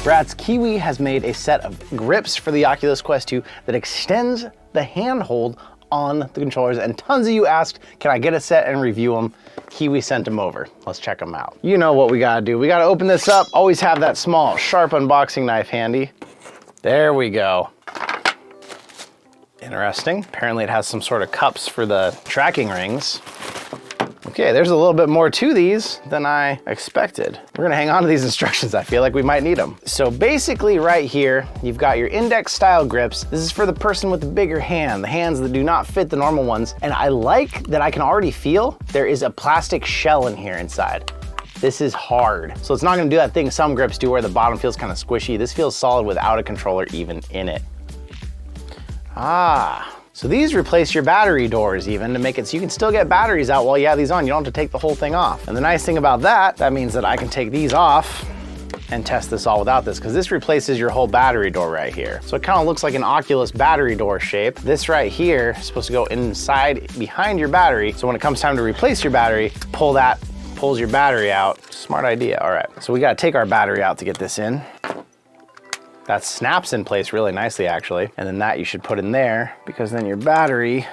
Brats, Kiwi has made a set of grips for the Oculus Quest 2 that extends the handhold on the controllers, and tons of you asked, can I get a set and review them? Kiwi sent them over. Let's check them out. You know what we gotta do. We gotta open this up. Always have that small, sharp unboxing knife handy. There we go. Interesting. Apparently it has some sort of cups for the tracking rings. Okay, there's a little bit more to these than I expected. We're gonna hang on to these instructions. I feel like we might need them. So basically right here, you've got your index style grips. This is for the person with the bigger hand, the hands that do not fit the normal ones. And I like that I can already feel there is a plastic shell in here inside. This is hard. So it's not gonna do that thing some grips do where the bottom feels kind of squishy. This feels solid without a controller even in it. So these replace your battery doors even to make it so you can still get batteries out while you have these on. You don't have to take the whole thing off. And the nice thing about that means that I can take these off and test this all without this, because this replaces your whole battery door right here. So it kind of looks like an Oculus battery door shape. This right here is supposed to go inside behind your battery. So when it comes time to replace your battery, pull that, pulls your battery out. Smart idea, all right. So we gotta take our battery out to get this in. That snaps in place really nicely actually. And then that you should put in there, because then your battery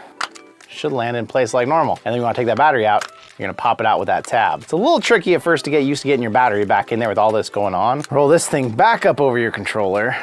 should land in place like normal. And then you wanna take that battery out, you're gonna pop it out with that tab. It's a little tricky at first to get used to getting your battery back in there with all this going on. Roll this thing back up over your controller.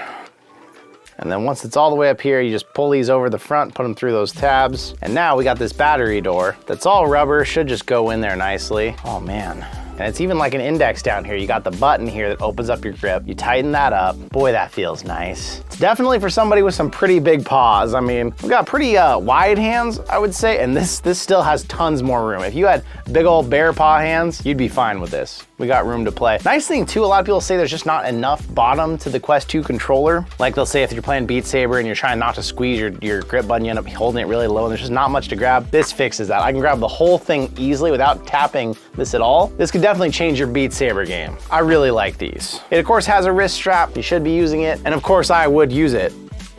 And then once it's all the way up here, you just pull these over the front, put them through those tabs. And now we got this battery door that's all rubber, should just go in there nicely. Oh man. And it's even like an index down here. You got the button here that opens up your grip. You tighten that up. Boy, that feels nice. It's definitely for somebody with some pretty big paws. I mean, we've got pretty wide hands, I would say, and this still has tons more room. If you had big old bear paw hands, you'd be fine with this. We got room to play. Nice thing too, a lot of people say there's just not enough bottom to the Quest 2 controller. Like they'll say if you're playing Beat Saber and you're trying not to squeeze your grip button, you end up holding it really low and there's just not much to grab. This fixes that. I can grab the whole thing easily without tapping this at all. This could definitely change your Beat Saber game. I really like these. It of course has a wrist strap. You should be using it. And of course I would use it.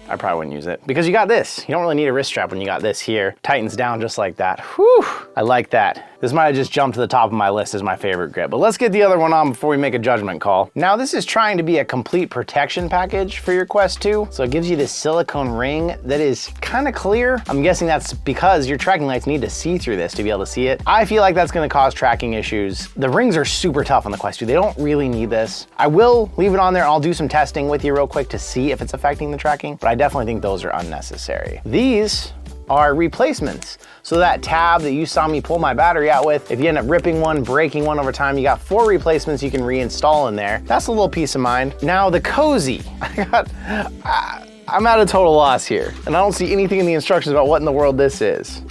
I probably wouldn't use it because you got this. You don't really need a wrist strap when you got this here. Tightens down just like that. Whew, I like that. This might have just jumped to the top of my list as my favorite grip, but let's get the other one on before we make a judgment call. Now this is trying to be a complete protection package for your Quest 2. So it gives you this silicone ring that is kind of clear. I'm guessing that's because your tracking lights need to see through this to be able to see it. I feel like that's gonna cause tracking issues. The rings are super tough on the Quest 2. They don't really need this. I will leave it on there. I'll do some testing with you real quick to see if it's affecting the tracking, but I definitely think those are unnecessary. These are replacements. So that tab that you saw me pull my battery out with, if you end up ripping one, breaking one over time, you got 4 replacements you can reinstall in there. That's a little peace of mind. Now the Cozy, I'm at a total loss here, and I don't see anything in the instructions about what in the world this is.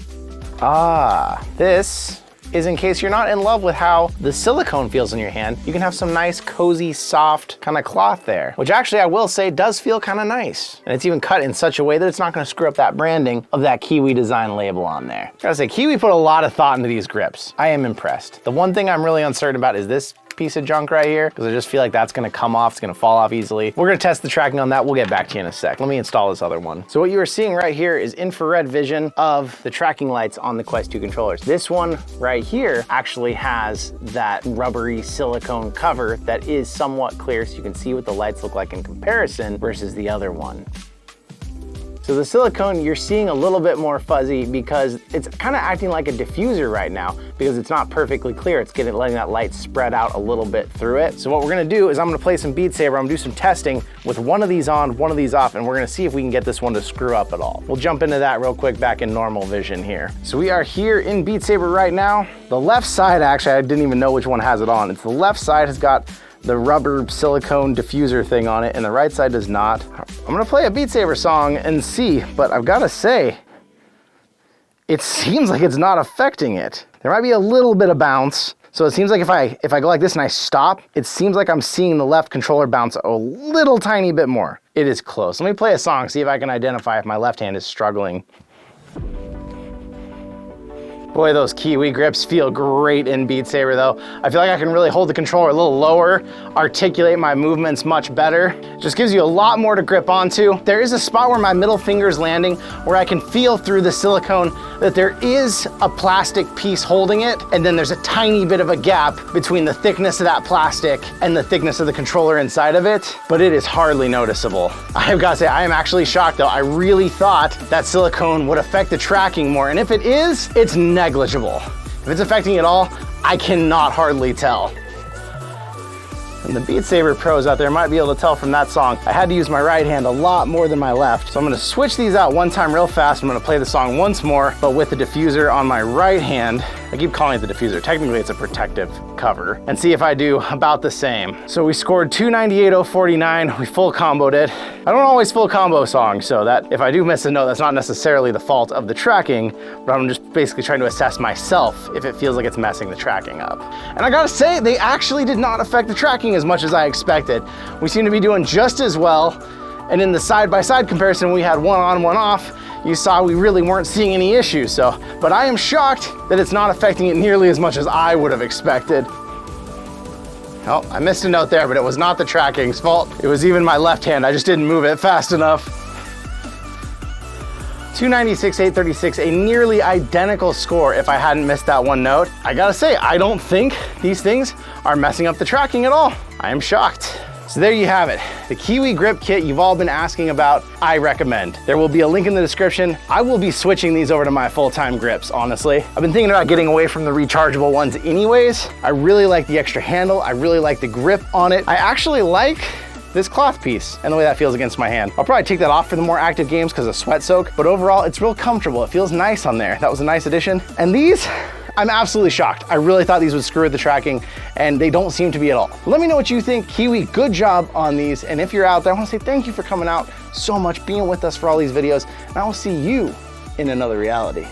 This is in case you're not in love with how the silicone feels in your hand, you can have some nice, cozy, soft kind of cloth there, which actually I will say does feel kind of nice. And it's even cut in such a way that it's not gonna screw up that branding of that Kiwi design label on there. Gotta say, Kiwi put a lot of thought into these grips. I am impressed. The one thing I'm really uncertain about is this piece of junk right here, because I just feel like that's gonna come off, it's gonna fall off easily. We're gonna test the tracking on that. We'll get back to you in a sec. Let me install this other one. So what you are seeing right here is infrared vision of the tracking lights on the Quest 2 controllers. This one right here actually has that rubbery silicone cover that is somewhat clear, so you can see what the lights look like in comparison versus the other one. So the silicone, you're seeing a little bit more fuzzy because it's kind of acting like a diffuser right now because it's not perfectly clear. It's letting that light spread out a little bit through it. So what we're gonna do is I'm gonna play some Beat Saber. I'm gonna do some testing with one of these on, one of these off, and we're gonna see if we can get this one to screw up at all. We'll jump into that real quick back in normal vision here. So we are here in Beat Saber right now. The left side, actually, I didn't even know which one has it on. It's the left side has got the rubber silicone diffuser thing on it, and the right side does not. I'm gonna play a Beat Saber song and see, but I've gotta say, it seems like it's not affecting it. There might be a little bit of bounce. So it seems like if I go like this and I stop, it seems like I'm seeing the left controller bounce a little tiny bit more. It is close. Let me play a song, see if I can identify if my left hand is struggling. Boy, those Kiwi grips feel great in Beat Saber though. I feel like I can really hold the controller a little lower, articulate my movements much better. Just gives you a lot more to grip onto. There is a spot where my middle finger's landing where I can feel through the silicone that there is a plastic piece holding it, and then there's a tiny bit of a gap between the thickness of that plastic and the thickness of the controller inside of it, but it is hardly noticeable. I've got to say, I am actually shocked though. I really thought that silicone would affect the tracking more, and if it is, it's negligible. If it's affecting it all, I cannot hardly tell. And the Beat Saber pros out there might be able to tell from that song, I had to use my right hand a lot more than my left. So I'm gonna switch these out one time real fast. I'm gonna play the song once more, but with the diffuser on my right hand. I keep calling it the diffuser. Technically it's a protective cover. And see if I do about the same. So we scored 298.049, we full comboed it. I don't always full combo songs, so that if I do miss a note, that's not necessarily the fault of the tracking, but I'm just basically trying to assess myself if it feels like it's messing the tracking up. And I gotta say, they actually did not affect the tracking as much as I expected. We seem to be doing just as well. And in the side-by-side comparison, we had one on, one off. You saw we really weren't seeing any issues. But I am shocked that it's not affecting it nearly as much as I would have expected. Oh, I missed a note there, but it was not the tracking's fault. It was even my left hand. I just didn't move it fast enough. 296.836, a nearly identical score if I hadn't missed that one note. I gotta say, I don't think these things are messing up the tracking at all. I am shocked. So there you have it. The Kiwi grip kit you've all been asking about, I recommend. There will be a link in the description. I will be switching these over to my full-time grips, honestly. I've been thinking about getting away from the rechargeable ones anyways. I really like the extra handle. I really like the grip on it. I actually like this cloth piece and the way that feels against my hand. I'll probably take that off for the more active games because of sweat soak, but overall it's real comfortable. It feels nice on there. That was a nice addition. And these, I'm absolutely shocked. I really thought these would screw with the tracking and they don't seem to be at all. Let me know what you think. Kiwi, good job on these. And if you're out there, I wanna say thank you for coming out so much, being with us for all these videos, and I will see you in another reality.